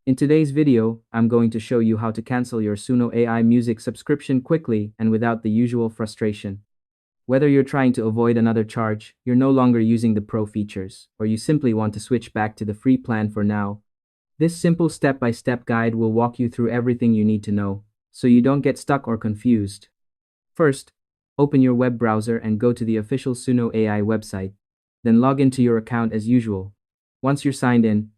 In today's video, I'm going to show you how to cancel your Suno AI music subscription quickly and without the usual frustration. Whether you're trying to avoid another charge, you're no longer using the pro features, or you simply want to switch back to the free plan for now, this simple step-by-step guide will walk you through everything you need to know, so you don't get stuck or confused. First, open your web browser and go to the official Suno AI website. Then log into your account as usual. Once you're signed in,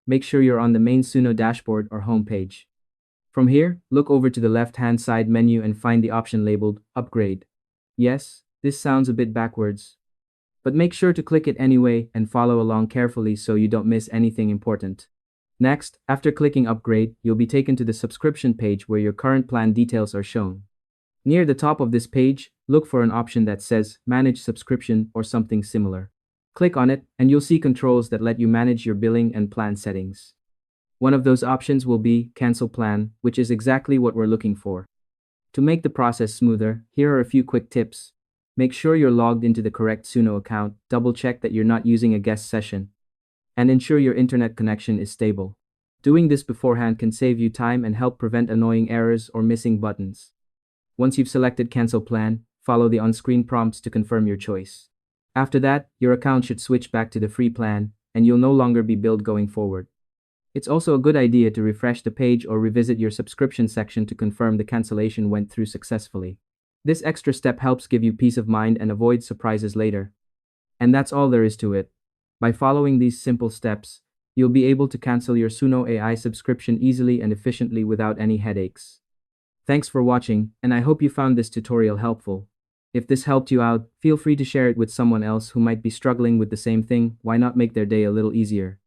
make sure you're on the main Suno dashboard or homepage. From here, look over to the left-hand side menu and find the option labeled Upgrade. Yes, this sounds a bit backwards, but make sure to click it anyway and follow along carefully so you don't miss anything important. Next, after clicking Upgrade, you'll be taken to the subscription page where your current plan details are shown. Near the top of this page, look for an option that says Manage Subscription or something similar. Click on it, and you'll see controls that let you manage your billing and plan settings. One of those options will be Cancel Plan, which is exactly what we're looking for. To make the process smoother, here are a few quick tips. Make sure you're logged into the correct Suno account, double-check that you're not using a guest session, and ensure your internet connection is stable. Doing this beforehand can save you time and help prevent annoying errors or missing buttons. Once you've selected Cancel Plan, follow the on-screen prompts to confirm your choice. After that, your account should switch back to the free plan, and you'll no longer be billed going forward. It's also a good idea to refresh the page or revisit your subscription section to confirm the cancellation went through successfully. This extra step helps give you peace of mind and avoid surprises later. And that's all there is to it. By following these simple steps, you'll be able to cancel your Suno AI subscription easily and efficiently without any headaches. Thanks for watching, and I hope you found this tutorial helpful. If this helped you out, feel free to share it with someone else who might be struggling with the same thing. Why not make their day a little easier?